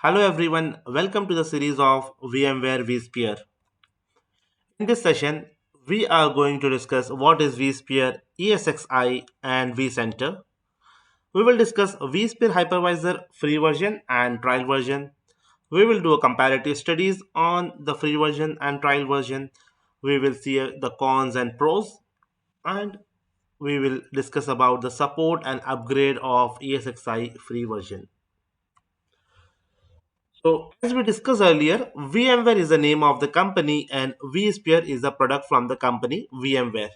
Hello everyone, welcome to the series of VMware vSphere. In this session, we are going to discuss what is vSphere-ESXi and vCenter. We will discuss vSphere Hypervisor free version and trial version. We will do a comparative studies on the free version and trial version. We will see the cons and pros, and we will discuss about the support and upgrade of ESXi free version. So, as we discussed earlier, VMware is the name of the company and vSphere is a product from the company VMware.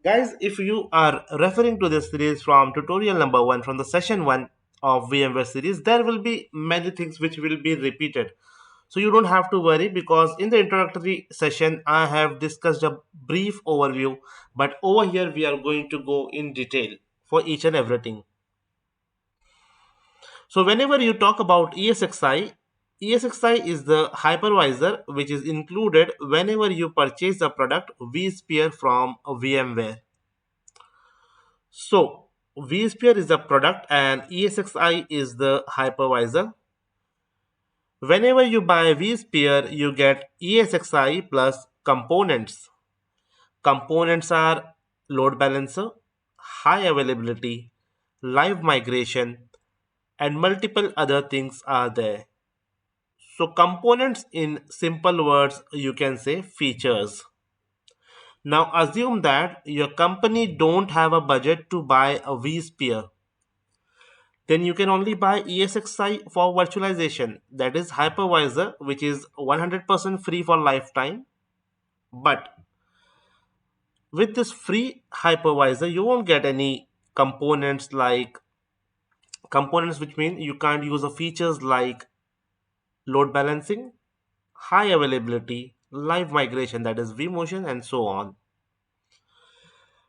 Guys, if you are referring to this series from tutorial number 1 from the session 1 of VMware series, there will be many things which will be repeated. So you don't have to worry because in the introductory session, I have discussed a brief overview, but over here we are going to go in detail for each and everything. So whenever you talk about ESXi, ESXi is the hypervisor which is included whenever you purchase a product vSphere from VMware. So vSphere is the product and ESXi is the hypervisor. Whenever you buy vSphere, you get ESXi plus components. Components are load balancer, high availability, live migration, and multiple other things are there. So components in simple words, you can say features. Now assume that your company don't have a budget to buy a vSphere. Then you can only buy ESXi for virtualization, that is hypervisor, which is 100% free for lifetime. But with this free hypervisor, you won't get any components like components, which mean you can't use the features like load balancing, high availability, live migration, that is vmotion, and so on.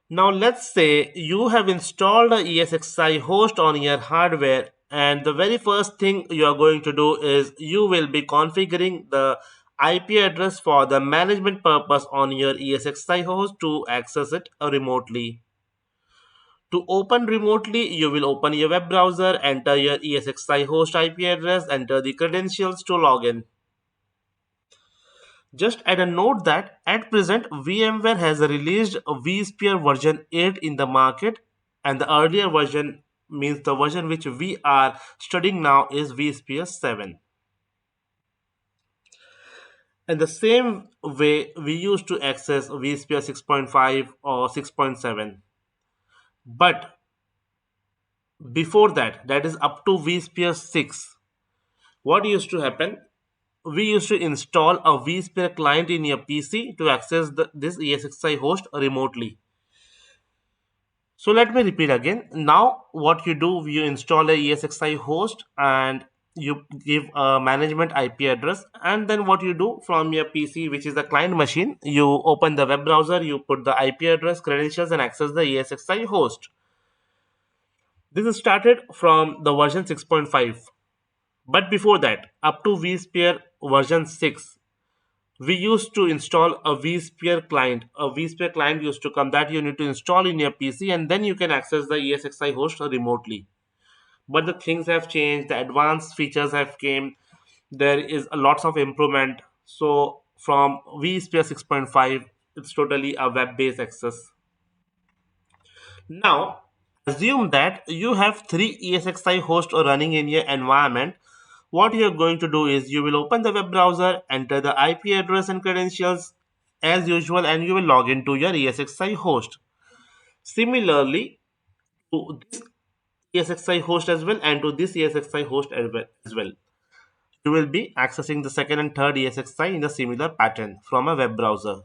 Now let's say you have installed a ESXi host on your hardware, and the very first thing you are going to do is you will be configuring the IP address for the management purpose on your ESXi host to access it remotely. To open remotely, you will open your web browser, enter your ESXi host IP address, enter the credentials to log in. Just add a note that at present VMware has released a vSphere version 8 in the market, and the earlier version means the version which we are studying now is vSphere 7. And the same way we used to access vSphere 6.5 or 6.7. But before that, that is up to vSphere 6, what used to happen? We used to install a vSphere client in your PC to access this ESXi host remotely. So let me repeat again. Now what you do, you install a ESXi host and you give a management IP address, and then what you do from your PC, which is the client machine, you open the web browser, you put the IP address, credentials, and access the ESXi host. This is started from the version 6.5. But before that, up to vSphere version 6, we used to install a vSphere client. A vSphere client used to come that you need to install in your PC, and then you can access the ESXi host remotely. But the things have changed, the advanced features have came, there is a lots of improvement. So from vSphere 6.5, it's totally a web-based access. Now, assume that you have 3 ESXi hosts running in your environment. What you're going to do is you will open the web browser, enter the IP address and credentials as usual, and you will log into your ESXi host. Similarly, to this ESXi host as well and to this ESXi host as well. You will be accessing the second and third ESXi in the similar pattern from a web browser.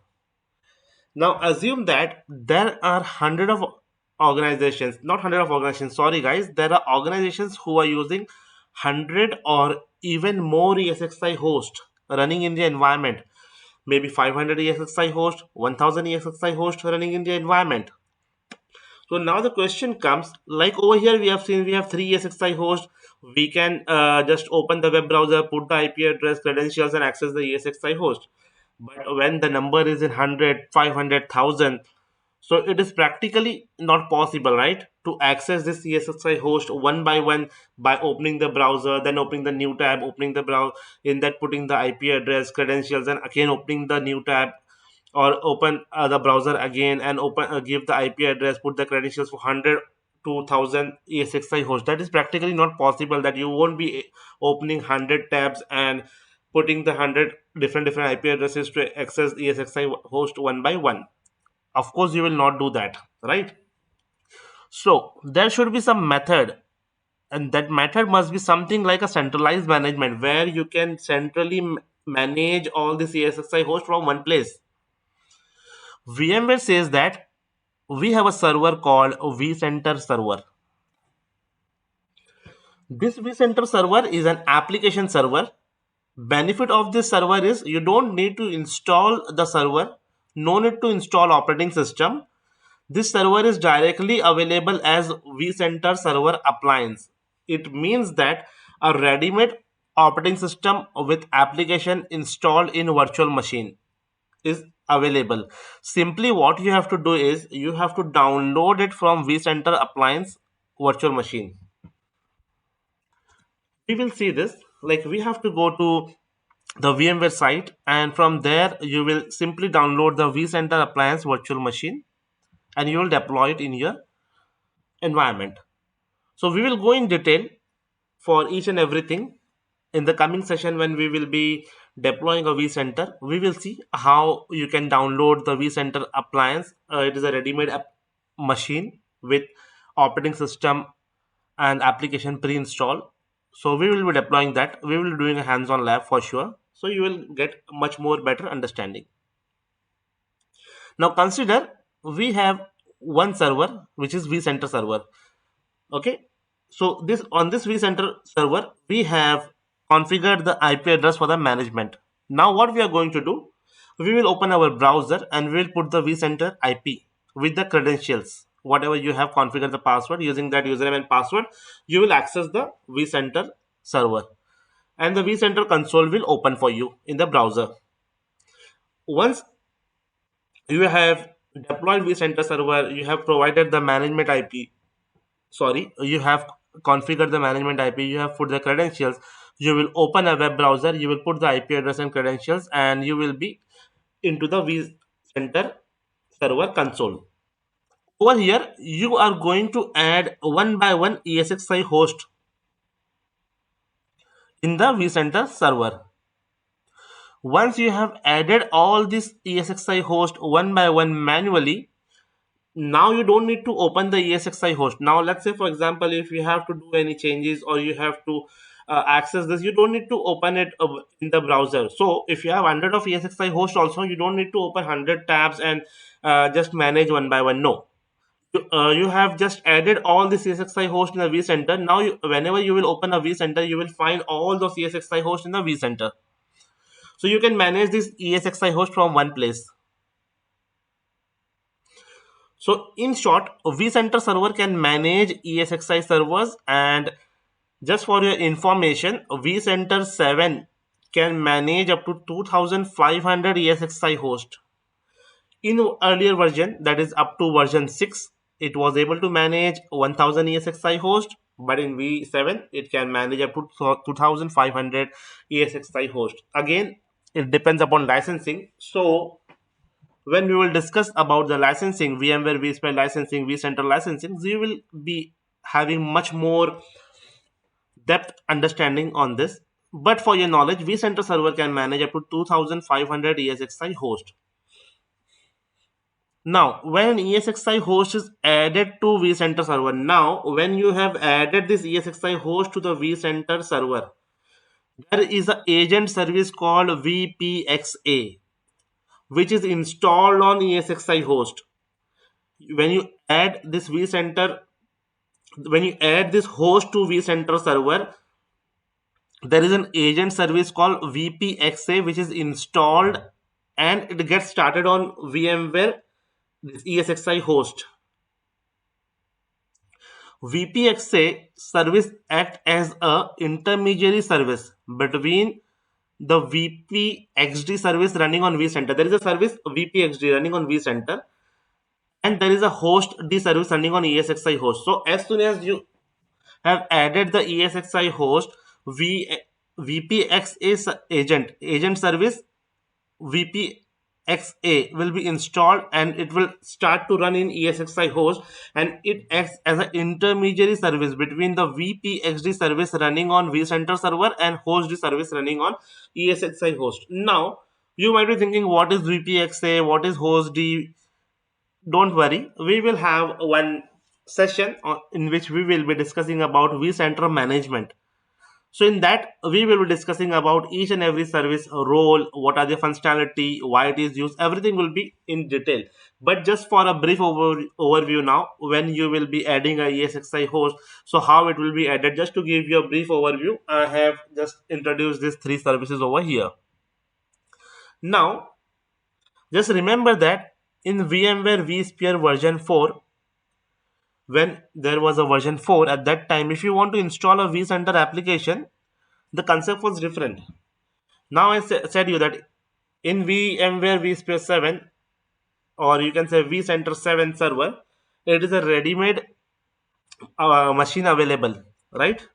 Now assume that there are hundred of organizations, not hundred of organizations, sorry guys, there are organizations who are using 100 or even more ESXi host running in the environment. Maybe 500 ESXi host, 1000 ESXi host running in the environment. So now the question comes, like over here we have seen we have 3 ESXi hosts. We can just open the web browser, put the IP address, credentials, and access the ESXi host. But when the number is in 100, 500,000, So it is practically not possible, right, to access this ESXi host one by one by opening the browser, then opening the new tab, opening the browser, in that putting the IP address, credentials, and again opening the new tab, or open the browser again and open give the IP address, put the credentials for 100 to 1000 ESXi host. That is practically not possible. That you won't be opening 100 tabs and putting the 100 different IP addresses to access ESXi host one by one. Of course you will not do that, right? So there should be some method, and that method must be something like a centralized management where you can centrally manage all this ESXi host from one place. VMware says that we have a server called vCenter server. This vCenter server is an application server. Benefit of this server is you don't need to install the server, no need to install operating system. This server is directly available as vCenter server appliance. It means that a ready-made operating system with application installed in virtual machine is available. Simply what you have to do is you have to download it from vCenter appliance virtual machine. We will see this, like we have to go to the VMware site, and from there you will simply download the vCenter appliance virtual machine and you will deploy it in your environment. So we will go in detail for each and everything in the coming session. When we will be deploying a vCenter, we will see how you can download the vCenter appliance. It is a ready-made machine with operating system and application pre-installed. So we will be deploying that. We will be doing a hands-on lab for sure. So you will get much more better understanding. Now consider we have one server which is vCenter server. Okay, so this on this vCenter server we have configured the IP address for the management. Now what we are going to do, we will open our browser and we will put the vCenter IP with the credentials, whatever you have configured the password. Using that username and password you will access the vCenter server, and the vCenter console will open for you in the browser. Once you have deployed vCenter server, you have provided the management IP, sorry, you have configured the management IP, you have put the credentials, you will open a web browser, you will put the IP address and credentials, and you will be into the vCenter server console. Over here you are going to add one by one ESXi host in the vCenter server. Once you have added all these ESXi host one by one manually, now you don't need to open the ESXi host. Now let's say for example if you have to do any changes or you have to access this, you don't need to open it in the browser. So if you have 100 of ESXi host also, you don't need to open 100 tabs and just manage one by one. No, you have just added all the ESXi host in the vCenter. Now whenever you will open a vCenter, you will find all those ESXi hosts in the vCenter. So you can manage this ESXi host from one place. So in short, vCenter server can manage ESXi servers, and just for your information, vCenter 7 can manage up to 2500 ESXi host. In earlier version, that is up to version 6, it was able to manage 1000 ESXi host, but in V7 it can manage up to 2500 ESXi host. Again, it depends upon licensing. So when we will discuss about the licensing, VMware vSphere licensing, vCenter licensing, we will be having much more depth understanding on this. But for your knowledge, vCenter server can manage up to 2500 ESXi host. Now, when an ESXi host is added to vCenter server, now when you have added this ESXi host to the vCenter server, there is an agent service called VPXA, which is installed on ESXi host. When you add this vCenter, when you add this host to vCenter server, there is an agent service called VPXA which is installed and it gets started on VMware this ESXi host. VPXA service act as a intermediary service between the VPXD service running on vCenter. There is a service VPXD running on vCenter, and there is a host D service running on ESXi host. So as soon as you have added the ESXi host, VPXA agent service VPXA will be installed, and it will start to run in ESXi host, and it acts as an intermediary service between the VPXD service running on vCenter server and host D service running on ESXi host. Now you might be thinking, what is VPXA, what is host D? Don't worry, we will have one session in which we will be discussing about vCenter management. So in that, we will be discussing about each and every service role, what are the functionality, why it is used, everything will be in detail. But just for a brief overview now, when you will be adding a ESXi host, so how it will be added, just to give you a brief overview, I have just introduced these three services over here. Now, just remember that in VMware vSphere version 4, when there was a version 4, at that time, if you want to install a vCenter application, the concept was different. Now I said you that in VMware vSphere 7, or you can say vCenter 7 server, it is a ready-made machine available, right?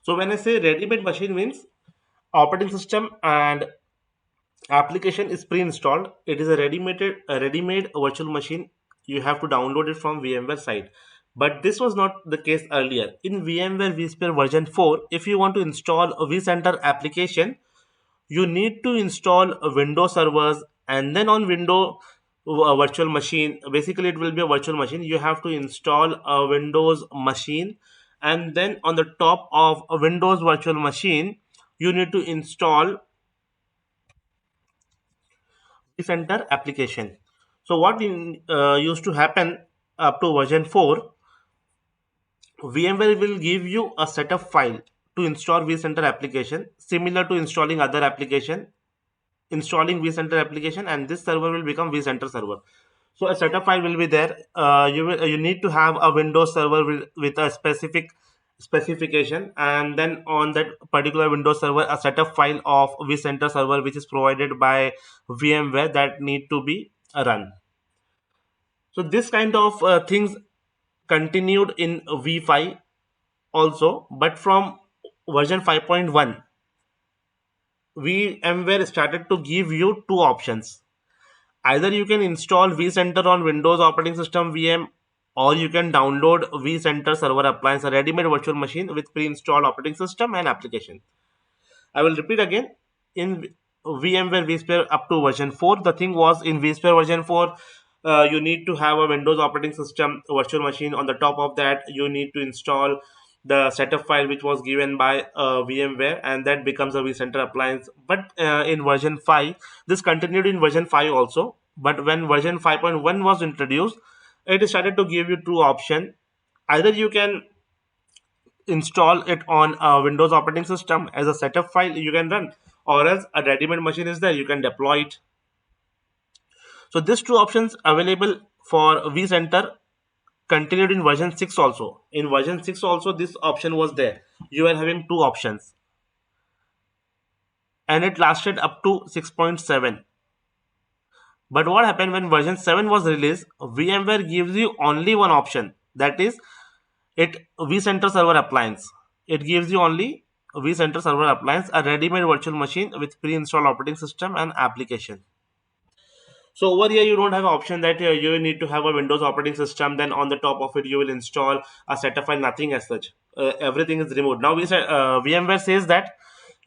So when I say ready-made machine, means operating system and application is pre-installed. It is a ready-made virtual machine. You have to download it from VMware site. But this was not the case earlier. In VMware vSphere version 4, if you want to install a vCenter application, you need to install a Windows servers, and then on Windows a virtual machine. Basically, it will be a virtual machine. You have to install a Windows machine, and then on the top of a Windows virtual machine, you need to install vCenter application. So what used to happen up to version 4, VMware will give you a setup file to install vCenter application, similar to installing other application, installing vCenter application, and this server will become vCenter server. So a setup file will be there. You need to have a Windows server with a specific specification, and then on that particular Windows server, a setup file of vCenter server which is provided by VMware that need to be run. So this kind of things continued in V5 also, but from version 5.1, VMware started to give you two options. Either you can install vCenter on Windows operating system VM, or you can download vCenter server appliance, a ready-made virtual machine with pre-installed operating system and application. I will repeat again. In VMware vSphere up to version 4, the thing was, in vSphere version 4, you need to have a Windows operating system virtual machine. On the top of that, you need to install the setup file which was given by VMware, and that becomes a vCenter appliance. But in version 5, this continued in version 5 also. But when version 5.1 was introduced, it started to give you two options. Either you can install it on a Windows operating system as a setup file you can run, or else a ready-made machine is there, you can deploy it. So these two options available for vCenter continued in version 6 also. In version 6 also, this option was there. You are having two options, and it lasted up to 6.7. But what happened when version 7 was released, VMware gives you only one option, that is it vCenter server appliance. It gives you only vCenter server appliance, a ready-made virtual machine with pre-installed operating system and application. So over here, you don't have an option that you need to have a Windows operating system. Then on the top of it, you will install a setup file. Nothing as such. Everything is removed. Now VMware says that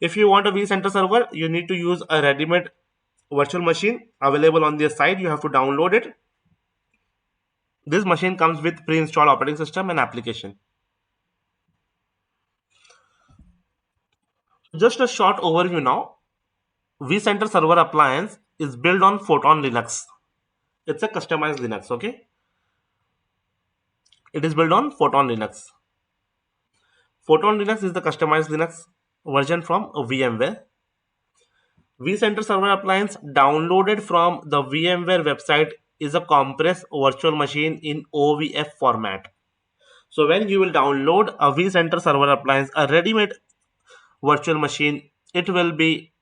if you want a vCenter server, you need to use a ready-made virtual machine available on their site. You have to download it. This machine comes with pre-installed operating system and application. Just a short overview now. vCenter server appliance is built on Photon Linux. It's a customized Linux, okay? It is built on Photon Linux. Photon Linux is the customized Linux version from VMware. vCenter server appliance downloaded from the VMware website is a compressed virtual machine in OVF format. So when you will download a vCenter server appliance, a ready-made virtual machine, it will be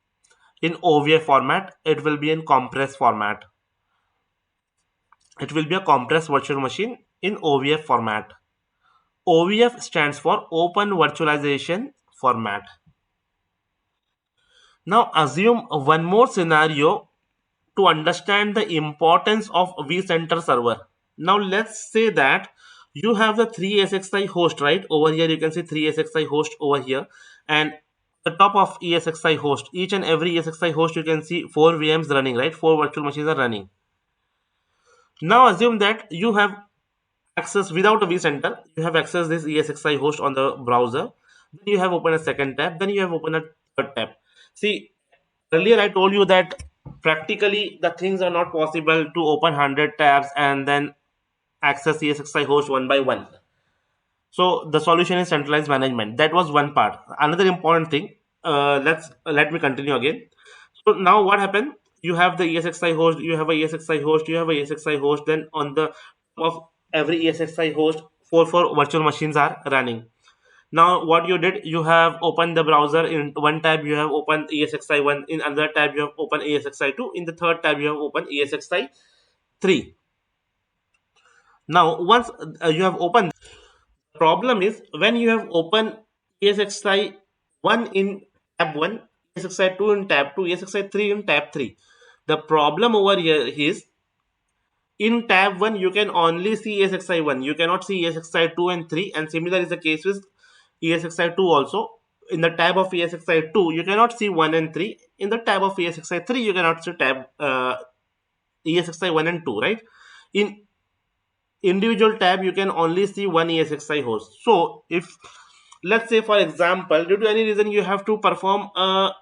in OVF format, it will be in compressed format. It will be a compressed virtual machine in OVF format. OVF stands for Open Virtualization Format. Now assume one more scenario to understand the importance of vCenter server. Now let's say that you have the 3SXi host, right? Over here you can see 3SXi host over here, and the top of ESXi host, each and every ESXi host you can see 4 VMs running, right? 4 virtual machines are running. Now assume that you have access without a vCenter, you have accessed this ESXi host on the browser, then you have opened a second tab, then you have opened a third tab. See, earlier I told you that practically the things are not possible to open 100 tabs and then access ESXi host one by one. So the solution is centralized management. That was one part. Another important thing. Let me continue again. So now what happened? You have the ESXi host. You have a ESXi host. You have a ESXi host. Then on the top of every ESXi host, four virtual machines are running. Now what you did? You have opened the browser in one tab. You have opened ESXi one. In another tab, you have opened ESXi two. In the third tab, you have opened ESXi three. Now once you have opened, problem is when you have open ESXi 1 in tab 1, ESXi 2 in tab 2, ESXi 3 in tab 3. The problem over here is in tab 1 you can only see ESXi 1, you cannot see ESXi 2 and 3, and similar is the case with ESXi 2 also. In the tab of ESXi 2 you cannot see 1 and 3. In the tab of ESXi 3 you cannot see tab ESXi 1 and 2, right? In individual tab you can only see one ESXi host. So if, let's say for example, due to any reason you have to perform a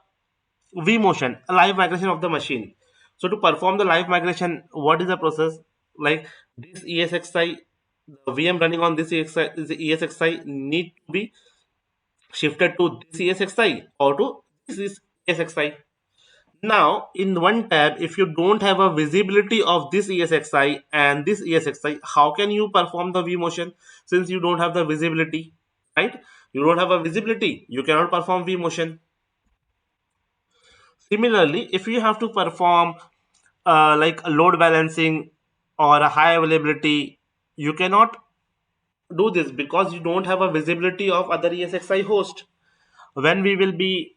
vmotion, a live migration of the machine. So to perform the live migration, what is the process? Like this ESXi, the VM running on this ESXi need to be shifted to this ESXi or to this ESXi. Now, in one tab, if you don't have a visibility of this ESXi and this ESXi, how can you perform the vMotion since you don't have the visibility, right? You don't have a visibility, you cannot perform vMotion. Similarly, if you have to perform like a load balancing or a high availability, you cannot do this because you don't have a visibility of other ESXi host. When we will be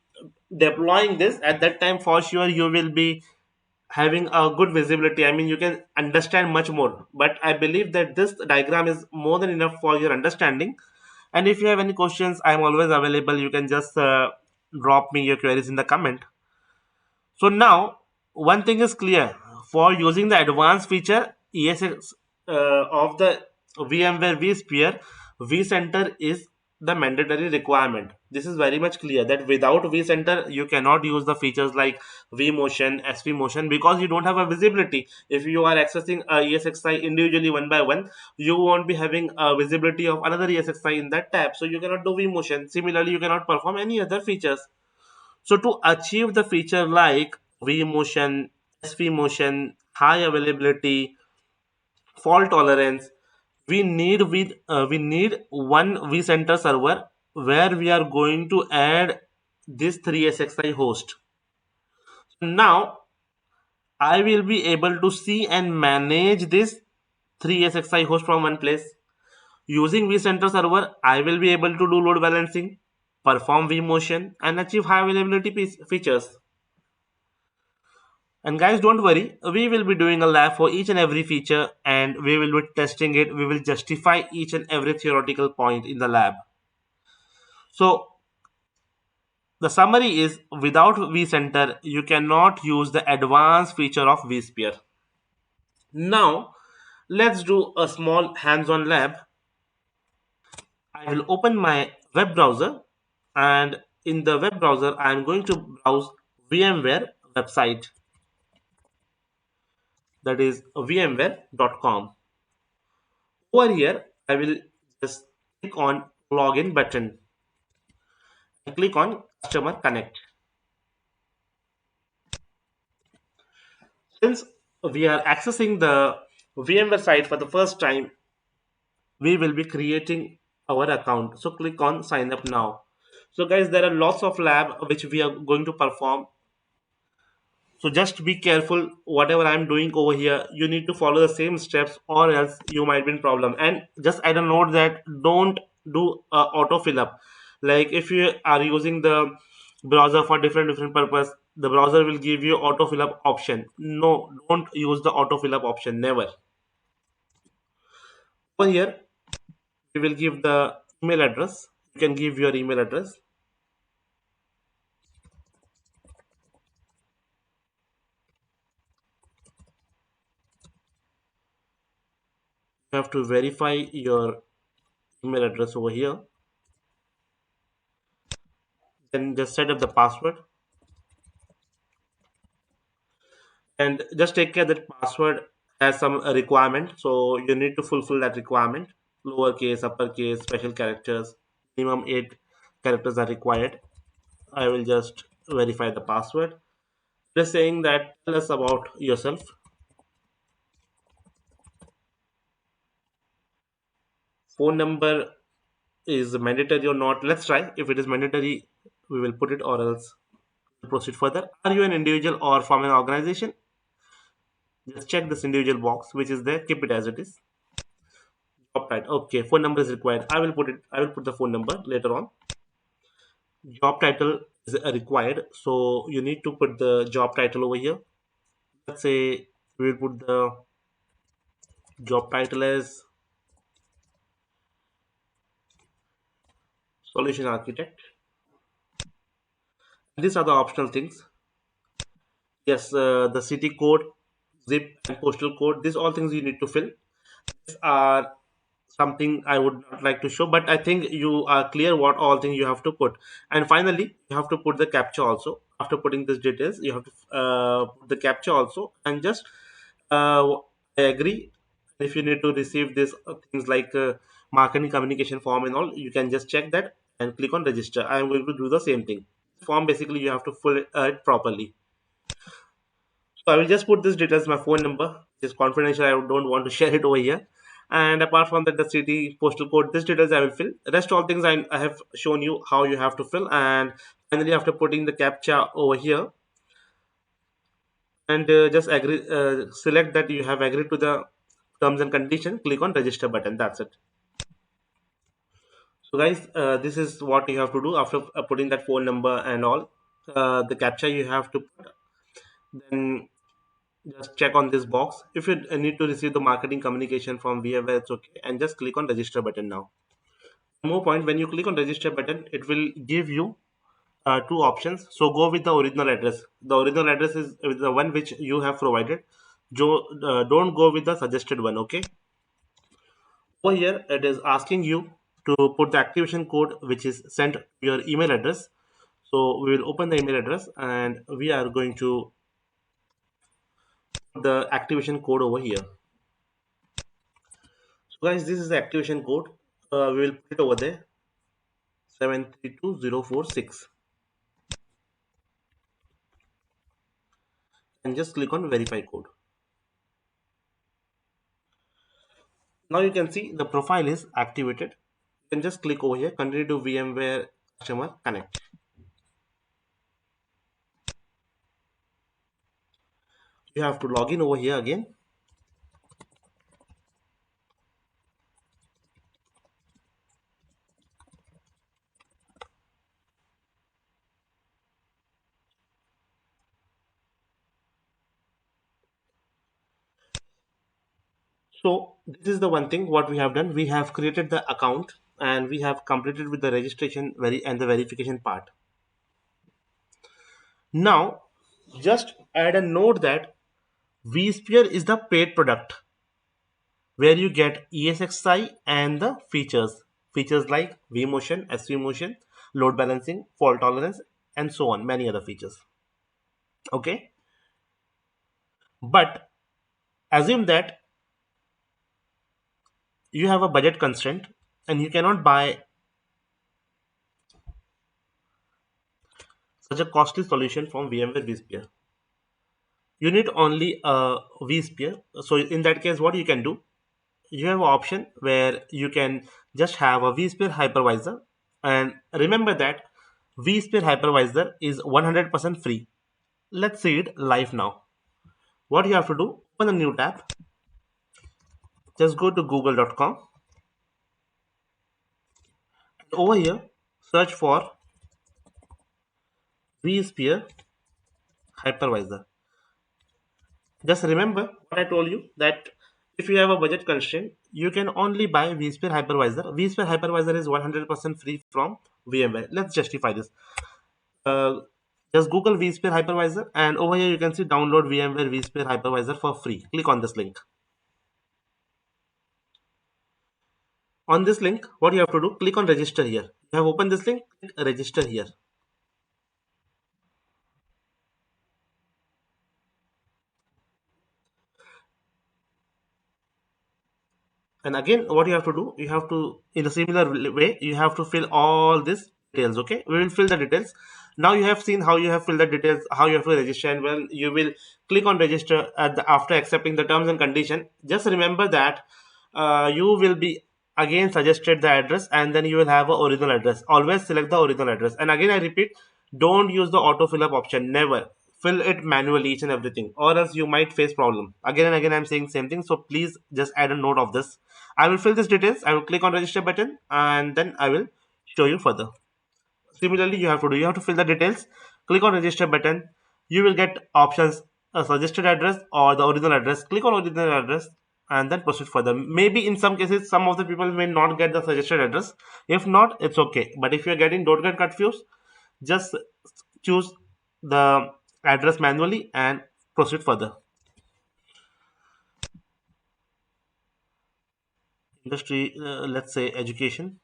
deploying this, at that time for sure you will be having a good visibility. I mean, you can understand much more, but I believe that this diagram is more than enough for your understanding. And if you have any questions, I'm always available. You can just drop me your queries in the comment. So now one thing is clear: for using the advanced feature ESX of the VMware vSphere, vCenter is the mandatory requirement. This is very much clear that without vCenter you cannot use the features like vMotion, svmotion, because you don't have a visibility. If you are accessing a ESXi individually one by one, you won't be having a visibility of another ESXi in that tab, so you cannot do vMotion. Similarly, you cannot perform any other features. So to achieve the feature like vMotion, svmotion, high availability, fault tolerance, we need one vCenter server where we are going to add this 3SXi host. Now I will be able to see and manage this 3SXi host from one place. Using vCenter server, I will be able to do load balancing, perform vMotion, and achieve high availability features. And guys, don't worry, we will be doing a lab for each and every feature and we will be testing it. We will justify each and every theoretical point in the lab. So the summary is without vCenter, you cannot use the advanced feature of vSphere. Now, let's do a small hands-on lab. I will open my web browser and in the web browser, I am going to browse VMware website, that is vmware.com. Over here, I will just click on login button and click on customer connect. Since we are accessing the VMware site for the first time, we will be creating our account. So click on sign up now. So guys, there are lots of lab which we are going to perform. So just be careful whatever I'm doing over here. You need to follow the same steps or else you might be in problem. And just add a note that don't do auto fill up. Like if you are using the browser for different purpose, the browser will give you auto fill up option. No, don't use the auto fill up option, never. Over here we will give the email address. You can give your email address. You have to verify your email address over here. Then just set up the password and just take care that password has some requirement. So you need to fulfill that requirement. Lowercase, uppercase, special characters, minimum 8 characters are required. I will just verify the password. Just saying that tell us about yourself. Phone number is mandatory or not? Let's try. If it is mandatory, we will put it, or else we'll proceed further. Are you an individual or from an organization? Just check this individual box which is there. Keep it as it is. Job title. Okay, phone number is required. I will put it. I will put the phone number later on. Job title is required, so you need to put the job title over here. Let's say we will put the job title as solution architect. These are the optional things. Yes, the city code, zip and postal code, these all things you need to fill. These are something I would not like to show, but I think you are clear what all things you have to put. And finally, you have to put the captcha also. After putting these details, you have to put the captcha also, and just I agree. If you need to receive this things like marketing communication form and all, you can just check that and click on register. I am going to do the same thing. Form basically you have to fill it properly. So I will just put this details, my phone number. It's confidential. I don't want to share it over here. And apart from that, the city, postal code, this details I will fill. Rest all things I have shown you how you have to fill. And finally, after putting the captcha over here, and just agree, select that you have agreed to the terms and condition. Click on register button. That's it. So guys, this is what you have to do after putting that phone number and all. The captcha you have to put. Then just check on this box. If you need to receive the marketing communication from VMware, it's okay, and just click on register button now. One more point, when you click on register button, it will give you two options. So go with the original address. The original address is the one which you have provided. Don't go with the suggested one. Okay, over here it is asking you to put the activation code which is sent to your email address. So we will open the email address and we are going to put the activation code over here. So guys, this is the activation code. We will put it over there, 732046, and just click on verify code. Now you can see the profile is activated. You can just click over here, continue to VMware customer connect. You have to log in over here again. So this is the one thing what we have done. We have created the account and we have completed with the registration and the verification part. Now just add a note that vSphere is the paid product where you get ESXi and the features like vmotion, svmotion, load balancing, fault tolerance, and so on, many other features. Okay, but assume that you have a budget constraint and you cannot buy such a costly solution from VMware vSphere. You need only a vSphere. So in that case, what you can do, you have an option where you can just have a vSphere hypervisor. And remember that vSphere hypervisor is 100% free. let's see it live now. What you have to do, open a new tab, just go to google.com. Over here, search for vSphere Hypervisor. Just remember what I told you that if you have a budget constraint, you can only buy vSphere Hypervisor. vSphere Hypervisor is 100% free from VMware. Let's justify this. Uh, just Google vSphere Hypervisor, and over here you can see download VMware vSphere Hypervisor for free. Click on this link. On this link, what you have to do, click on register here. You have opened this link, click register here. And again, what you have to do, you have to, in a similar way, you have to fill all these details. Okay, we will fill the details. Now you have seen how you have filled the details, how you have to register, and well, you will click on register after accepting the terms and condition. Just remember that you will be again suggested the address, and then you will have a original address. Always select the original address. And again, I repeat, don't use the auto fill up option. Never fill it manually, each and everything, or else you might face problem. Again and again, I'm saying same thing. So please just add a note of this. I will fill these details. I will click on register button, and then I will show you further. Similarly, you have to fill the details, click on register button. You will get options, a suggested address or the original address. Click on original address and then proceed further. Maybe in some cases some of the people may not get the suggested address. If not, it's okay, but if you're getting, don't get confused, just choose the address manually and proceed further. Industry, let's say education.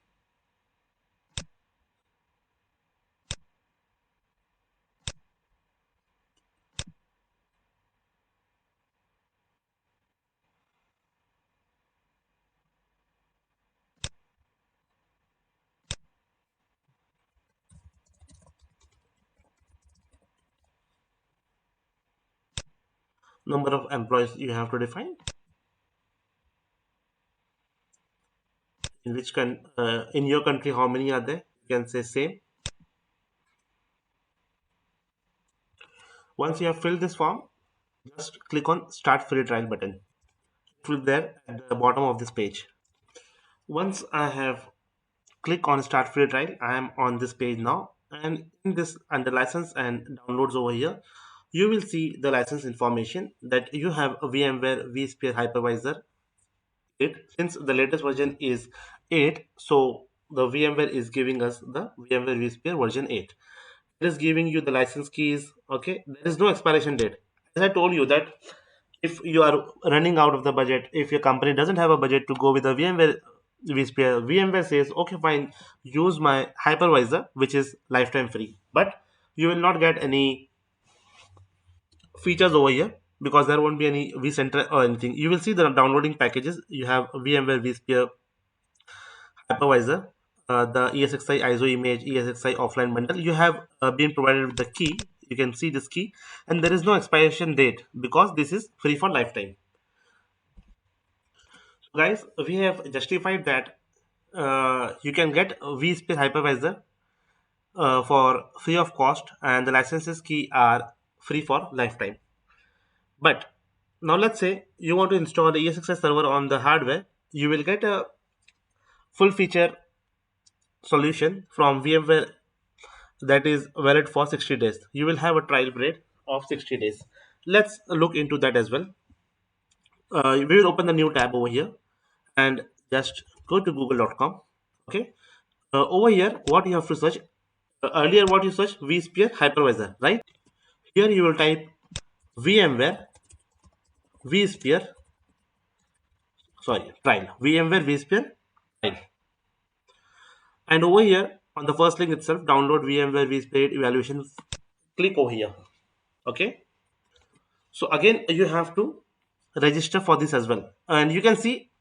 Number of employees you have to define. In which in your country, how many are there? You can say same. Once you have filled this form, just click on start free trial button. It will be there at the bottom of this page. Once I have clicked on start free trial, I am on this page now, and in this under license and downloads over here, you will see the license information that you have a VMware vSphere hypervisor 8. Since the latest version is 8, so the VMware is giving us the VMware vSphere version 8. It is giving you the license keys. Okay, there is no expiration date. As I told you that if you are running out of the budget, if your company doesn't have a budget to go with the VMware vSphere, VMware says, okay, fine, use my hypervisor, which is lifetime free, but you will not get any features over here because there won't be any vCenter or anything. You will see the downloading packages. You have VMware vSphere hypervisor, the ESXi ISO image, ESXi offline bundle. You have been provided with the key. You can see this key, and there is no expiration date because this is free for lifetime. So guys, we have justified that you can get a vSphere hypervisor for free of cost, and the licenses key are free for lifetime. But now let's say you want to install the ESXi server on the hardware. You will get a full feature solution from VMware that is valid for 60 days. You will have a trial period of 60 days. Let's look into that as well. We will open the new tab over here and just go to google.com. Okay. Over here, what you have to search, earlier what you search, vSphere hypervisor, right? Here you will type VMware vSphere, sorry, trial, VMware vSphere trial. And over here on the first link itself, download VMware vSphere evaluation. Click over here. Okay. So again, you have to register for this as well. And you can see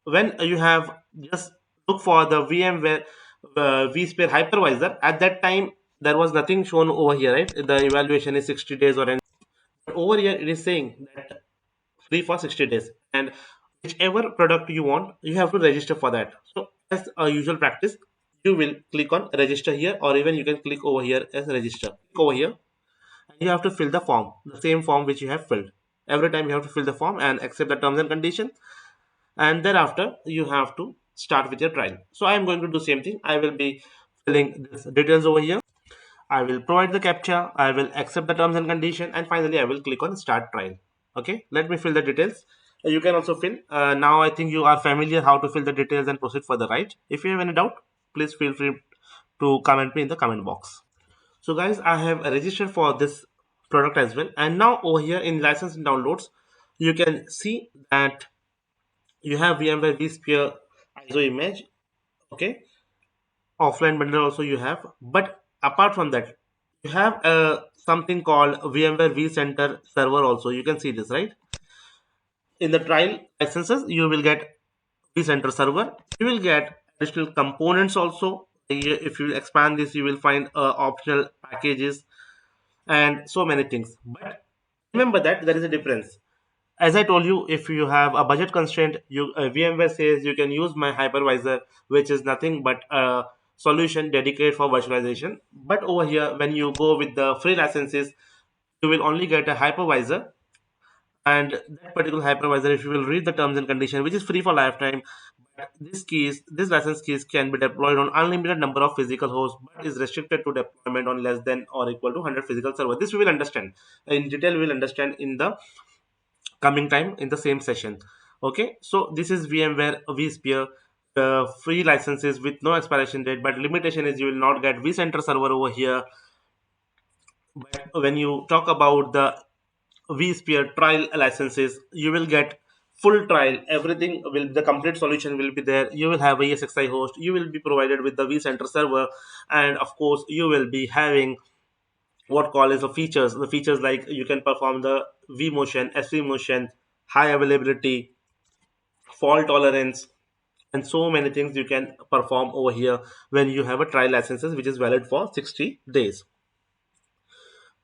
when you have just look for the VMware vSphere hypervisor, at that time there was nothing shown over here, right? The evaluation is 60 days or anything. But over here it is saying that free for 60 days, and whichever product you want, you have to register for that. So as a usual practice, you will click on register here, or even you can click over here as register. Click over here, and you have to fill the form, the same form which you have filled. Every time you have to fill the form and accept the terms and conditions, and thereafter you have to start with your trial. So I am going to do same thing. I will be filling this details over here. I will provide the captcha, I will accept the terms and condition, and finally I will click on start trial. Okay, let me fill the details. You can also fill. Now I think you are familiar how to fill the details and proceed further, right? If you have any doubt, please feel free to comment me in the comment box. So guys, I have registered for this product as well. And now over here in license and downloads, you can see that you have VMware vSphere ISO image. Okay, offline bundle also you have, but apart from that you have something called VMware vCenter server also. You can see this, right? In the trial licenses you will get vCenter server, you will get additional components also. If you expand this you will find optional packages and so many things. But remember that there is a difference. As I told you, if you have a budget constraint, VMware says you can use my hypervisor, which is nothing but a solution dedicated for virtualization. But over here, when you go with the free licenses, you will only get a hypervisor, and that particular hypervisor, if you will read the terms and condition, which is free for lifetime, but this license keys can be deployed on unlimited number of physical hosts, but is restricted to deployment on less than or equal to 100 physical servers. This we will understand in detail. We will understand in the coming time in the same session. Okay, so this is VMware vSphere free licenses with no expiration date, but limitation is you will not get vCenter server over here. But when you talk about the vSphere trial licenses, you will get full trial. Everything will, the complete solution will be there. You will have a ESXi host, you will be provided with the vCenter server, and of course you will be having what call is the features like you can perform the vmotion, svmotion, high availability, fault tolerance, and so many things you can perform over here when you have a trial licenses which is valid for 60 days.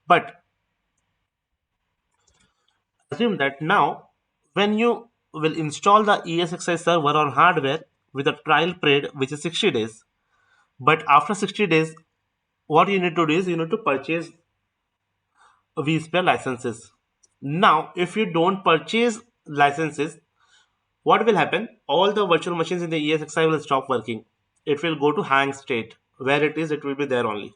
But assume that now when you will install the ESXi server on hardware with a trial period which is 60 days, but after 60 days what you need to do is you need to purchase vSphere licenses. Now if you don't purchase licenses, what will happen? All the virtual machines in the ESXi will stop working. It will go to hang state. Where it is, it will be there only.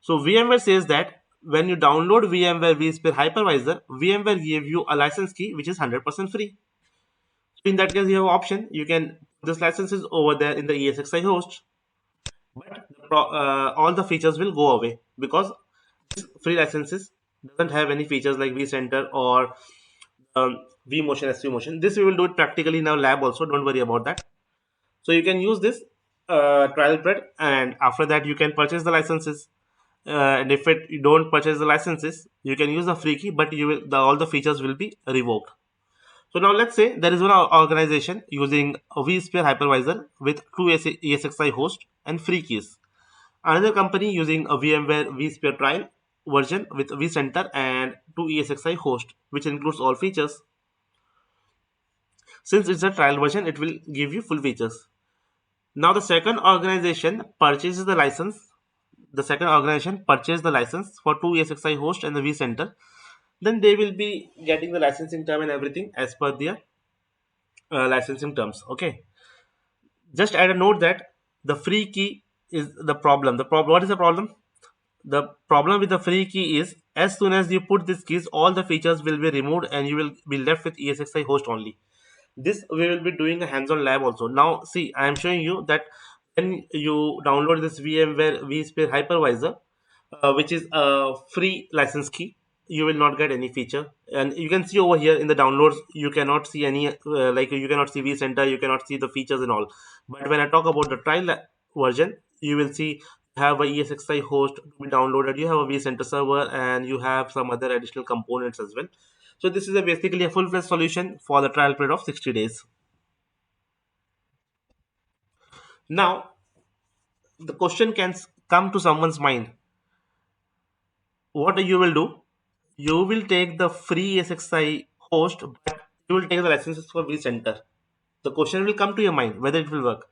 So VMware says that when you download VMware vSphere Hypervisor, VMware give you a license key which is 100% free. So in that case, you have option. You can put this licenses over there in the ESXi host, but all the features will go away because this free licenses doesn't have any features like vCenter or vmotion, svmotion. This we will do it practically in our lab also. Don't worry about that. So you can use this trial period, and after that you can purchase the licenses. And if you don't purchase the licenses, you can use the free key, but all the features will be revoked. So now let's say there is one organization using a vSphere hypervisor with two ESXi host and free keys. Another company using a VMware vSphere trial version with vCenter and two ESXi host, which includes all features. Since it's a trial version, it will give you full features. Now the second organization purchases the license. The second organization purchase the license for two ESXi host and the vCenter. Then they will be getting the licensing term and everything as per their licensing terms. Okay. Just add a note that the free key is the problem. What is the problem? The problem with the free key is as soon as you put these keys, all the features will be removed and you will be left with ESXi host only. This we will be doing a hands-on lab also. Now see, I am showing you that when you download this VMware vSphere hypervisor, which is a free license key, you will not get any feature. And you can see over here in the downloads, you cannot see any like you cannot see vCenter, you cannot see the features and all. But when I talk about the trial version, you will see you have a ESXi host to be downloaded, you have a vCenter server, and you have some other additional components as well. So this is basically a full-fledged solution for the trial period of 60 days. Now, the question can come to someone's mind. What you will do? You will take the free SXI host, but you will take the licenses for vCenter. The question will come to your mind whether it will work.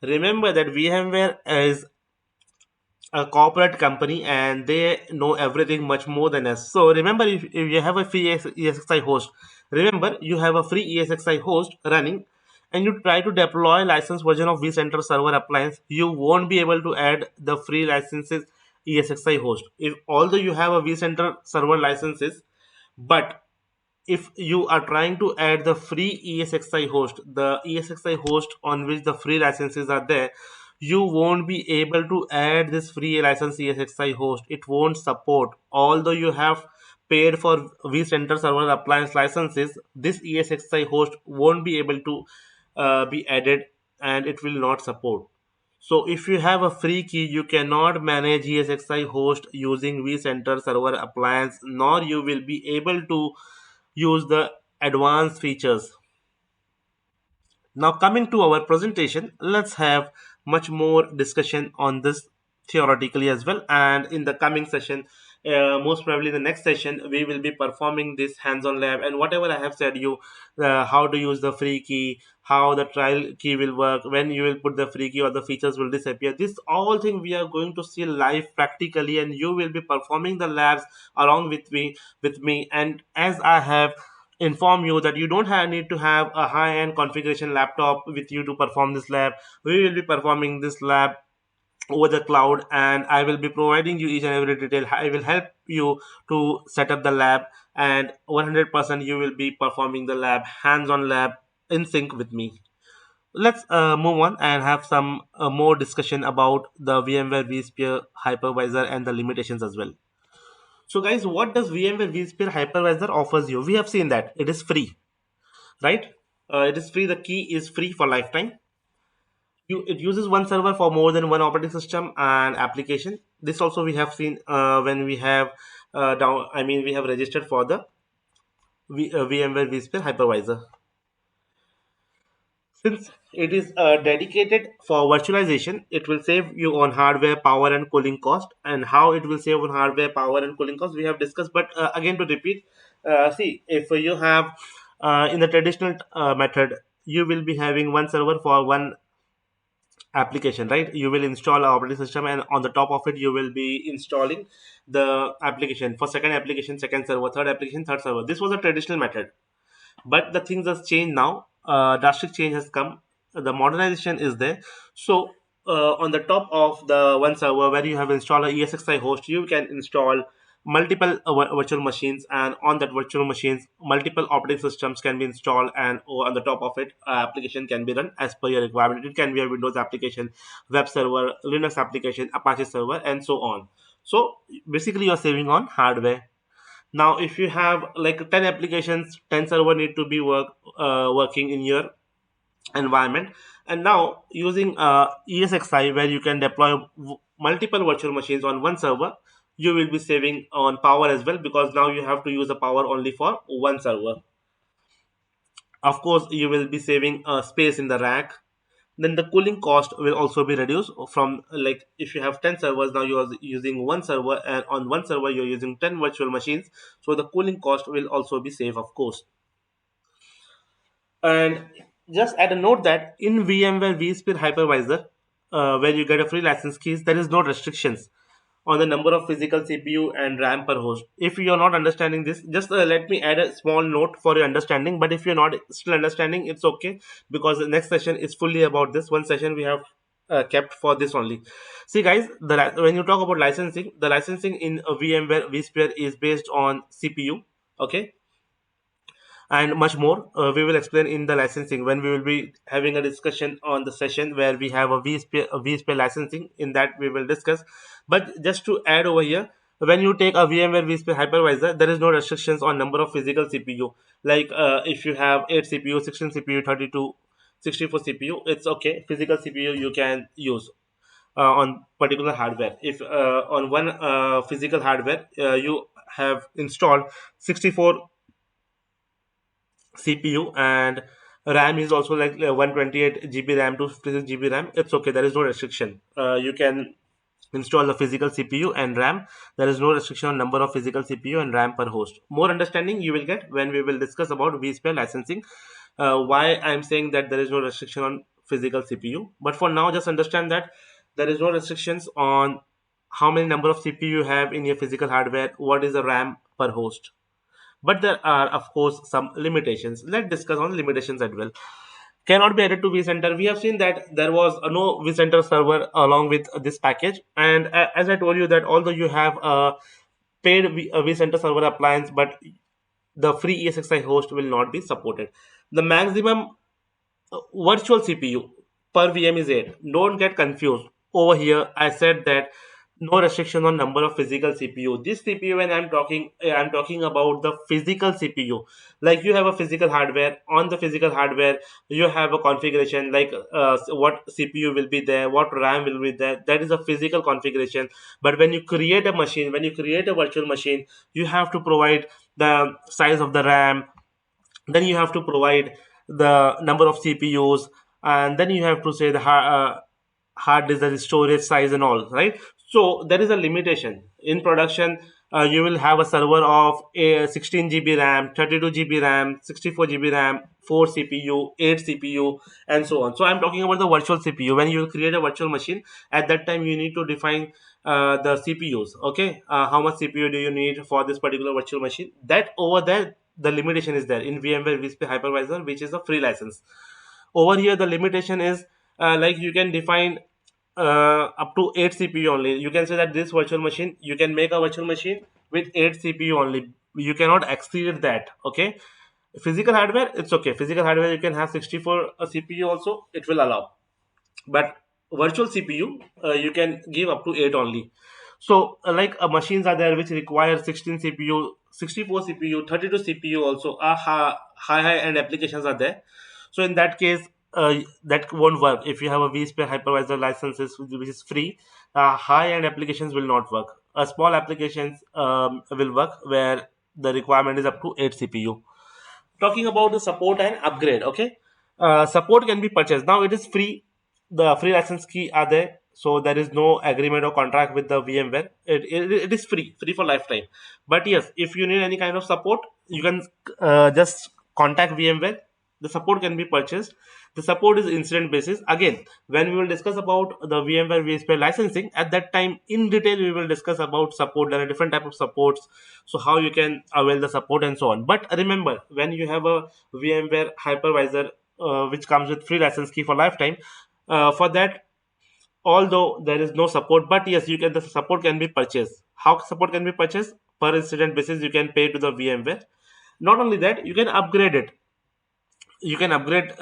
Remember that VMware is a corporate company and they know everything much more than us. So remember, if you have a free ESXi host, remember you have a free ESXi host running and you try to deploy licensed version of vCenter server appliance, you won't be able to add the free licenses ESXi host. If although you have a vCenter server licenses, but if you are trying to add the free ESXi host, the ESXi host on which the free licenses are there, you won't be able to add this free license ESXi host. It won't support. Although you have paid for vCenter server appliance licenses, this ESXi host won't be able to be added and it will not support. So if you have a free key, you cannot manage ESXi host using vCenter server appliance, nor you will be able to use the advanced features. Now coming to our presentation, let's have much more discussion on this theoretically as well. And in the coming session, most probably the next session, we will be performing this hands-on lab and whatever I have said you, how to use the free key, how the trial key will work, when you will put the free key or the features will disappear. This all thing we are going to see live practically, and you will be performing the labs along with me. And as I have inform you that you don't need to have a high-end configuration laptop with you to perform this lab. We will be performing this lab over the cloud, and I will be providing you each and every detail. I will help you to set up the lab, and 100% you will be performing the lab, hands-on lab, in sync with me. Let's move on and have some more discussion about the VMware vSphere hypervisor and the limitations as well. So guys, what does VMware vSphere hypervisor offers you? We have seen that it is free, right? It is free. The key is free for lifetime. It uses one server for more than one operating system and application. This also we have seen when we have we have registered for the VMware vSphere hypervisor. Since it is dedicated for virtualization, it will save you on hardware, power, and cooling cost. And how it will save on hardware, power, and cooling cost, we have discussed. But again, to repeat, see, if you have in the traditional method, you will be having one server for one application, right? You will install our operating system, and on the top of it you will be installing the application for second application, second server, third application, third server. This was a traditional method, but the things has changed now. Drastic change has come. The modernization is there. So on the top of the one server where you have installed a ESXi host, you can install multiple virtual machines, and on that virtual machines multiple operating systems can be installed, and on the top of it application can be run as per your requirement. It can be a Windows application, web server, Linux application, Apache server, and so on. So basically you're saving on hardware. Now if you have like 10 applications, 10 server need to be working in your environment. And now using ESXi, where you can deploy multiple virtual machines on one server, you will be saving on power as well, because now you have to use the power only for one server. Of course you will be saving space in the rack. Then the cooling cost will also be reduced from, like, if you have 10 servers, now you are using one server, and on one server you're using 10 virtual machines, so the cooling cost will also be saved, of course. And just add a note that in VMware vSphere hypervisor, where you get a free license keys, there is no restrictions on the number of physical CPU and RAM per host. If you are not understanding this, just let me add a small note for your understanding. But if you're not still understanding, it's okay, because the next session is fully about this. One session we have kept for this only. See guys, when you talk about licensing, the licensing in VMware vSphere is based on CPU, okay, and much more. We will explain in the licensing when we will be having a discussion on the session where we have a vSphere licensing. In that we will discuss. But just to add over here, when you take a VMware vSphere hypervisor, there is no restrictions on number of physical CPU. Like if you have 8 CPU, 16 CPU, 32, 64 CPU, it's okay. Physical CPU you can use on particular hardware. If on one physical hardware you have installed 64 CPU, and RAM is also like 128 GB RAM to 56 GB RAM, it's okay. There is no restriction. You can install the physical CPU and RAM. There is no restriction on number of physical CPU and RAM per host. More understanding you will get when we will discuss about vSphere licensing. Why I'm saying that there is no restriction on physical CPU. But for now, just understand that there is no restrictions on how many number of CPU you have in your physical hardware, what is the RAM per host. But there are, of course, some limitations. Let's discuss on limitations as well. Cannot be added to vCenter. We have seen that there was no vCenter server along with this package. And as I told you that although you have a paid vCenter server appliance, but the free ESXi host will not be supported. The maximum virtual CPU per VM is 8. Don't get confused. Over here, I said that no restriction on number of physical CPU. This CPU, when I'm talking about the physical CPU. Like you have a physical hardware. On the physical hardware, you have a configuration like what CPU will be there, what RAM will be there. That is a physical configuration. But when you create a machine, when you create a virtual machine, you have to provide the size of the RAM, then you have to provide the number of CPUs, and then you have to say the hard disk, the storage size and all, right? So there is a limitation in production. You will have a server of 16 GB RAM, 32 GB RAM, 64 GB RAM, 4 CPU, 8 CPU, and so on. So I'm talking about the virtual CPU. When you create a virtual machine, at that time you need to define the CPUs. Okay, how much CPU do you need for this particular virtual machine? That over there, the limitation is there in VMware vSphere Hypervisor, which is a free license. Over here, the limitation is like you can define up to 8 CPU only. You can say that this virtual machine, you can make a virtual machine with 8 CPU only. You cannot exceed that. Okay, physical hardware, it's okay. Physical hardware, you can have 64 CPU also, it will allow. But virtual CPU, you can give up to 8 only. So like machines are there which require 16 CPU, 64 CPU, 32 CPU also. High end applications are there. So in that case, that won't work. If you have a vSphere hypervisor licenses which is free, high end applications will not work. Small applications will work where the requirement is up to 8 CPU. Talking about the support and upgrade. Okay, support can be purchased. Now it is free. The free license key are there, so there is no agreement or contract with the VMware. It is free for lifetime. But yes, if you need any kind of support, you can just contact VMware. The support can be purchased. The support is incident basis. Again, when we will discuss about the VMware vSphere licensing, at that time in detail we will discuss about support. There are different type of supports, so how you can avail the support and so on. But remember, when you have a VMware hypervisor which comes with free license key for lifetime, for that, although there is no support, but yes, you can, the support can be purchased. How support can be purchased? Per incident basis, you can pay to the VMware. Not only that, you can upgrade it. You can upgrade,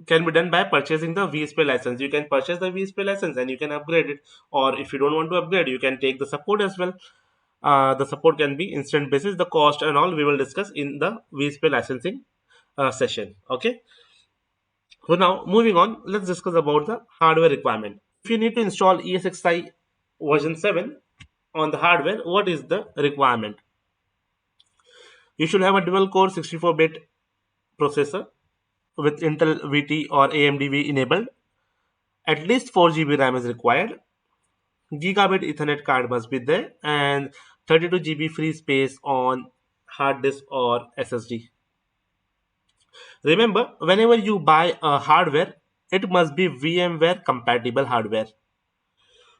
can be done by purchasing the vSphere license. You can purchase the vSphere license and you can upgrade it. Or if you don't want to upgrade, you can take the support as well. The support can be instant basis. The cost and all we will discuss in the vSphere licensing session. Okay. So now moving on, let's discuss about the hardware requirement. If you need to install ESXi version 7 on the hardware, what is the requirement? You should have a dual core 64-bit processor with Intel VT or AMD V enabled. At least 4 GB RAM is required. Gigabit Ethernet card must be there, and 32 GB free space on hard disk or SSD. Remember, whenever you buy a hardware, it must be VMware compatible hardware.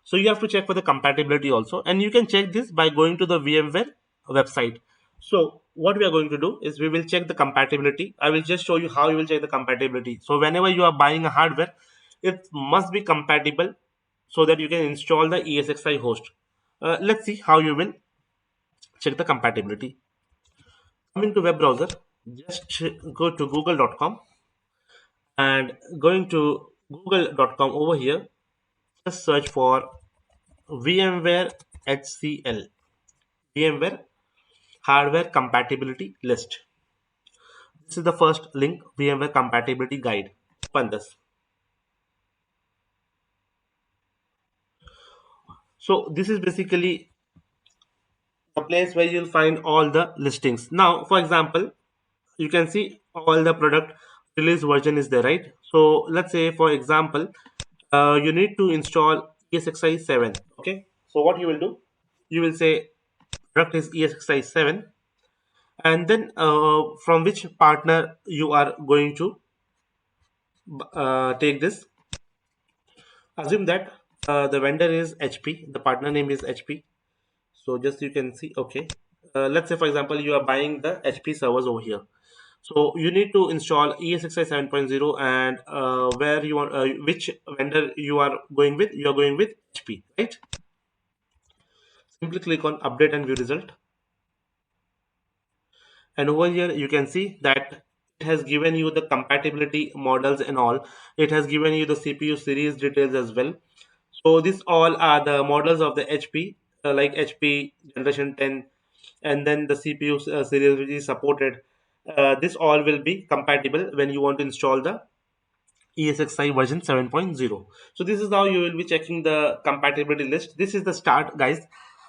So you have to check for the compatibility also, and you can check this by going to the VMware website. So what we are going to do is we will check the compatibility. I will just show you how you will check the compatibility. So whenever you are buying a hardware, it must be compatible so that you can install the ESXi host. Let's see how you will check the compatibility. Coming to web browser, just go to google.com, and going to google.com over here, just search for VMware HCL, VMware hardware compatibility list. This is the first link, VMware compatibility guide. Open this. So this is basically a place where you'll find all the listings. Now, for example, you can see all the product release version is there, right? So let's say, for example, you need to install ESXi 7. Okay. So what you will do, you will say product is ESXi 7, and then from which partner you are going to take this. Assume that The vendor is HP, the partner name is HP. So just you can see, okay. Let's say for example you are buying the HP servers over here. So you need to install ESXi 7.0, and where you want, which vendor you are going with. You are going with HP, right? Simply click on update and view result. And over here you can see that it has given you the compatibility models and all. It has given you the CPU series details as well. So these all are the models of the HP, like HP generation 10, and then the CPU series which is supported. This all will be compatible when you want to install the ESXi version 7.0. So this is how you will be checking the compatibility list. This is the start, guys.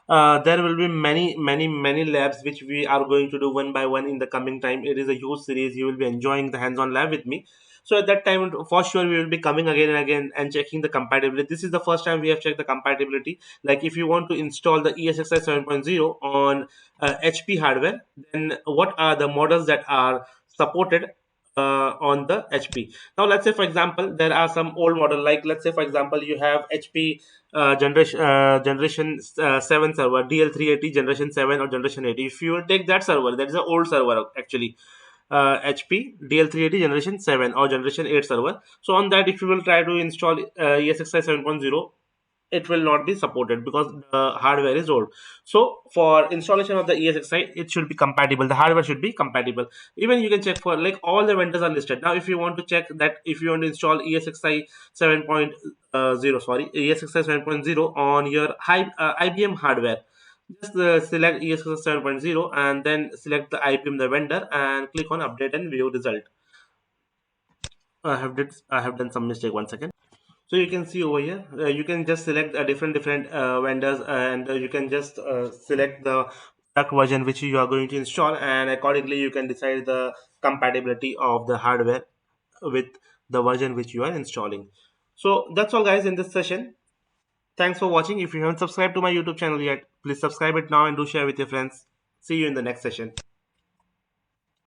There will be many labs which we are going to do one by one in the coming time. It is a huge series. You will be enjoying the hands-on lab with me. So at that time, for sure, we will be coming again and again and checking the compatibility. This is the first time we have checked the compatibility. Like if you want to install the ESXi 7.0 on HP hardware, then what are the models that are supported on the HP? Now, let's say for example, there are some old model. Like let's say for example, you have HP generation 7 server, DL380 generation 7 or generation 80. If you will take that server, that is an old server actually. HP DL380 generation 7 or generation 8 server. So on that, if you will try to install ESXi 7.0, it will not be supported because the hardware is old. So for installation of the ESXi, it should be compatible. The hardware should be compatible. Even you can check for, like, all the vendors are listed. Now if you want to check that, if you want to install ESXi 7.0, sorry, ESXi 7.0 on your IBM hardware, just select ESXi 7.0 and then select the IBM, the vendor, and click on update and view result. I have done some mistake. One second. So you can see over here, you can just select different vendors, and you can just select the product version which you are going to install, and accordingly you can decide the compatibility of the hardware with the version which you are installing. So that's all, guys, in this session. Thanks for watching. If you haven't subscribed to my YouTube channel yet, please subscribe it now and do share with your friends. See you in the next session.